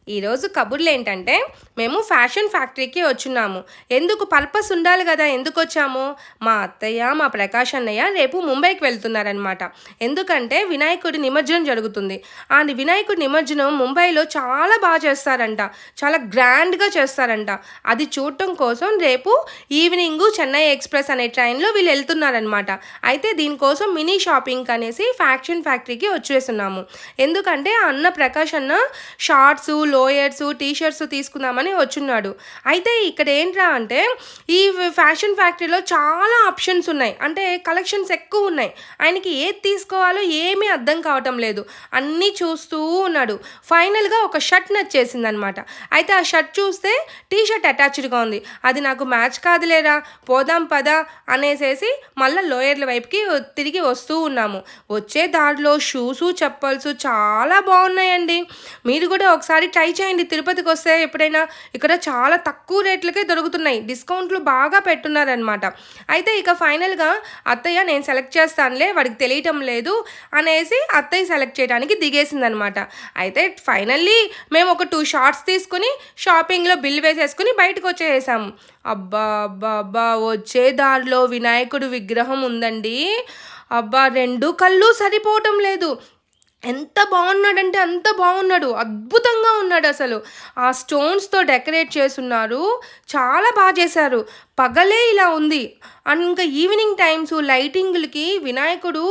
ఈరోజు కబుర్లు ఏంటంటే మేము ఫ్యాషన్ ఫ్యాక్టరీకి వచ్చున్నాము. ఎందుకు పర్పస్ ఉండాలి కదా! ఎందుకొచ్చాము? మా అత్తయ్య, మా ప్రకాష్ అన్నయ్య రేపు ముంబైకి వెళ్తున్నారనమాట. ఎందుకంటే వినాయకుడి నిమజ్జనం జరుగుతుంది. ఆ వినాయకుడి నిమజ్జనం ముంబైలో చాలా చేస్తారంట. చాలా గ్రాండ్‌గా చేస్తారంట. అది చూడటం కోసం రేపు ఈవినింగు చెన్నై ఎక్స్‌ప్రెస్ అనే ట్రైన్‌లో వీళ్ళు ఎళ్తున్నారనమాట. అయితే దీనికోసం మినీ షాపింగ్ అనేసి ఫ్యాషన్ ఫ్యాక్టరీకి వచ్చేసున్నాము. ఎందుకంటే ఆ అన్న ప్రకాష్ అన్న షార్ట్సు, లోయర్సు, టీ షర్ట్స్ తీసుకుందామని వచ్చున్నాడు. అయితే ఇక్కడ ఏంట్రా అంటే ఈ ఫ్యాషన్ ఫ్యాక్టరీలో చాలా ఆప్షన్స్ ఉన్నాయి. అంటే కలెక్షన్స్ ఎక్కువ ఉన్నాయి. ఆయనకి ఏది తీసుకోవాలో ఏమీ అర్థం కావటం లేదు. అన్నీ చూస్తూ ఉన్నాడు. ఫైనల్‌గా ఒక షర్ట్ నచ్చేసిందనమాట. అయితే ఆ షర్ట్ చూస్తే టీ షర్ట్ అటాచ్డ్‌గా ఉంది. అది నాకు మ్యాచ్ కాదులేరా, పోదాం పదా అనేసేసి మళ్ళీ లోయర్ల వైపుకి తిరిగి వస్తూ ఉన్నాము. వచ్చే దారిలో షూసు, చెప్పల్సు చాలా బాగున్నాయండి. మీరు కూడా ఒకసారి ట్రై చేయండి. తిరుపతికి వస్తే ఎప్పుడైనా ఇక్కడ చాలా తక్కువ రేట్లకే దొరుకుతున్నాయి. డిస్కౌంట్లు బాగా పెట్టున్నారనమాట. అయితే ఇక ఫైనల్గా అత్తయ్య నేను సెలెక్ట్ చేస్తానులే, వాడికి తెలియటం లేదు అనేసి అత్తయ్య సెలెక్ట్ చేయడానికి దిగేసిందనమాట. అయితే ఫైనల్లీ మేము ఒక 2 షార్ట్స్ తీసుకుని షాపింగ్లో బిల్ వేసేసుకుని బయటకు వచ్చేసాము. అబ్బా అబ్బా అబ్బా, వచ్చే దారిలో వినాయకుడు విగ్రహం ఉందండి. అబ్బా, 2 కళ్ళు సరిపోవటం లేదు. ఎంత బాగున్నాడంటే అంత బాగున్నాడు. అద్భుతంగా ఉన్నాడు అసలు. ఆ స్టోన్స్తో డెకరేట్ చేసున్నారు. చాలా చేశారు. పగలే ఇలా ఉంది. అండ్ ఇంకా ఈవినింగ్ టైమ్స్ లైటింగ్లకి వినాయకుడు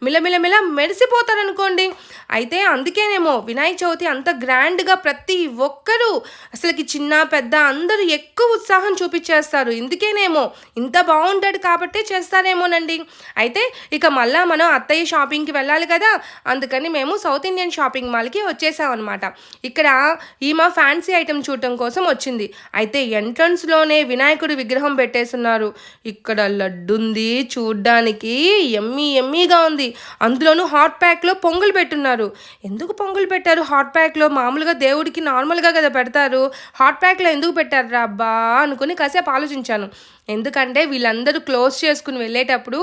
మిలమిలమిల మెరిసిపోతారనుకోండి. అయితే అందుకేనేమో వినాయక చవితి అంత గ్రాండ్గా ప్రతి ఒక్కరూ అసలుకి చిన్న పెద్ద అందరూ ఎక్కువ ఉత్సాహం చూపించేస్తారు. ఇందుకేనేమో ఇంత బాగుంటాడు కాబట్టే చేస్తారేమోనండి. అయితే ఇక మళ్ళా మనం అత్తయ్య షాపింగ్కి వెళ్ళాలి కదా, అందుకని మేము సౌత్ ఇండియన్ షాపింగ్ మాల్కి వచ్చేసామన్నమాట. ఇక్కడ ఈమె ఫ్యాన్సీ ఐటమ్ చూడటం కోసం వచ్చింది. అయితే ఎంట్రన్స్లోనే వినాయకుడి విగ్రహం పెట్టేస్తున్నారు. ఇక్కడ లడ్డు ఉంది, చూడ్డానికి ఎమ్మీగా ఉంది. అందులోనూ హాట్ ప్యాక్లో పొంగులు పెట్టున్నారు. ఎందుకు పొంగులు పెట్టారు హాట్ ప్యాక్లో? మామూలుగా దేవుడికి నార్మల్గా కదా పెడతారు, హాట్ ప్యాక్లో ఎందుకు పెట్టారు రా అబ్బా అనుకుని కాసేపు ఆలోచించాను. ఎందుకంటే వీళ్ళందరూ క్లోజ్ చేసుకుని వెళ్ళేటప్పుడు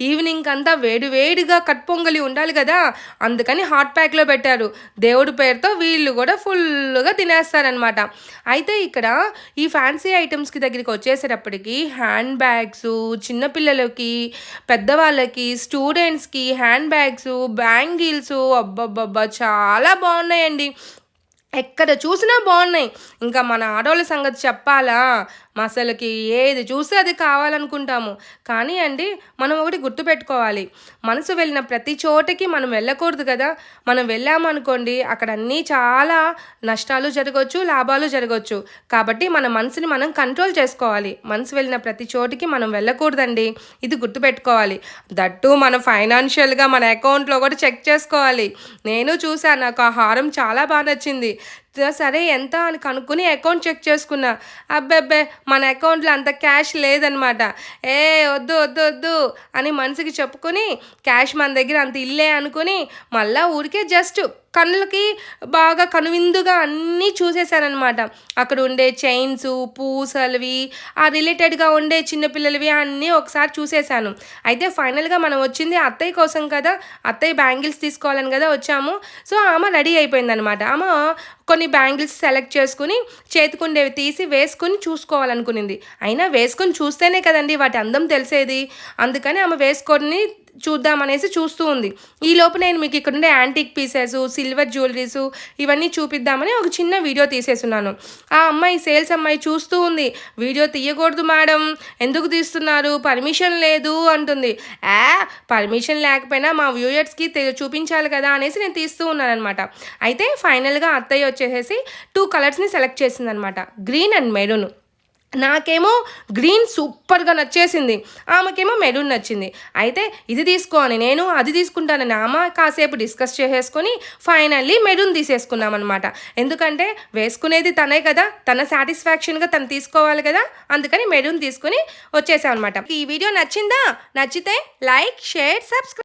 ఈవినింగ్ అంతా వేడిగా కట్పొంగలి ఉండాలి కదా, అందుకని హాట్ ప్యాక్లో పెట్టారు. దేవుడి పేరుతో వీళ్ళు కూడా ఫుల్గా తినేస్తారనమాట. అయితే ఇక్కడ ఈ ఫ్యాన్సీ ఐటమ్స్కి దగ్గరికి వచ్చేసేటప్పటికి హ్యాండ్ బ్యాగ్స్, చిన్నపిల్లలకి, పెద్దవాళ్ళకి, స్టూడెంట్స్కి హ్యాండ్ బ్యాగ్స్, బ్యాంగిల్స్ అబ్బబ్బబ్బా చాలా బాగున్నాయండి. ఎక్కడ చూసినా బాగున్నాయి. ఇంకా మన ఆడవాళ్ళ సంగతి చెప్పాలా, అసలుకి ఏది చూస్తే అది కావాలనుకుంటాము. కానీ అండి, మనం ఒకటి గుర్తుపెట్టుకోవాలి, మనసు వెళ్ళిన ప్రతి చోటకి మనం వెళ్ళకూడదు కదా. మనం వెళ్ళామనుకోండి, అక్కడ అన్నీ చాలా నష్టాలు జరగవచ్చు, లాభాలు జరగవచ్చు. కాబట్టి మన మనసుని మనం కంట్రోల్ చేసుకోవాలి. మనసు వెళ్ళిన ప్రతి చోటికి మనం వెళ్ళకూడదండి. ఇది గుర్తుపెట్టుకోవాలి. దట్టు మనం ఫైనాన్షియల్గా మన అకౌంట్లో కూడా చెక్ చేసుకోవాలి. నేను చూసాను, నాకు ఆ హారం చాలా బాగా నచ్చింది. సరే ఎంత అని కనుక్కొని అకౌంట్ చెక్ చేసుకున్నా. అబ్బెబ్బే, మన అకౌంట్లో అంత క్యాష్ లేదనమాట. వద్దు అని మనసుకి చెప్పుకొని క్యాష్ మన దగ్గర అంత ఇల్లే అనుకుని మళ్ళీ ఊరికే జస్ట్ కళ్ళకి బాగా కనువిందుగా అన్నీ చూసేశారనమాట. అక్కడ ఉండే చైన్స్, పూసలవి, ఆ రిలేటెడ్గా ఉండే చిన్నపిల్లలవి అన్నీ ఒకసారి చూసేశాను. అయితే ఫైనల్గా మనం వచ్చింది అత్తయ్య కోసం కదా, అత్తయ్య బ్యాంగిల్స్ తీసుకోవాలని కదా వచ్చాము. సో ఆమె రెడీ అయిపోయిందనమాట. ఆమె కొన్ని బ్యాంగిల్స్ సెలెక్ట్ చేసుకుని చేతికుండేవి తీసి వేసుకుని చూసుకోవాలనుకునింది. అయినా వేసుకొని చూస్తేనే కదండి వాటి అందం తెలిసేది. అందుకని ఆమె వేసుకొని చూద్దామనేసి చూస్తూ ఉంది. ఈలోపు నేను మీకు ఇక్కడ ఉండే యాంటిక్ పీసెస్, సిల్వర్ జ్యువెలరీస్ ఇవన్నీ చూపిద్దామని ఒక చిన్న వీడియో తీసేస్తున్నాను. ఆ అమ్మాయి, సేల్స్ అమ్మాయి చూస్తూ ఉంది. వీడియో తీయకూడదు మేడం, ఎందుకు తీస్తున్నారు, పర్మిషన్ లేదు అంటుంది. పర్మిషన్ లేకపోయినా మా వ్యూయర్స్కి చూపించాలి కదా అనేసి నేను తీస్తూ ఉన్నాను అనమాట. అయితే ఫైనల్గా అత్తయ్య వచ్చేసేసి 2 కలర్స్ని సెలెక్ట్ చేసిందనమాట, గ్రీన్ అండ్ మెరూన్. నాకేమో గ్రీన్ సూపర్గా నచ్చేసింది, ఆమెకేమో మెరూన్ నచ్చింది. అయితే ఇది తీసుకో అని నేను అది తీసుకుంటానని ఆమె కాసేపు డిస్కస్ చేసేసుకొని ఫైనల్లీ మెరూన్ తీసేసుకున్నామన్నమాట. ఎందుకంటే వేసుకునేది తనే కదా, తన సాటిస్ఫాక్షన్గా తను తీసుకోవాలి కదా, అందుకని మెరూన్ తీసుకుని వచ్చేసామన్నమాట. ఈ వీడియో నచ్చిందా? నచ్చితే లైక్, షేర్, సబ్స్క్రైబ్.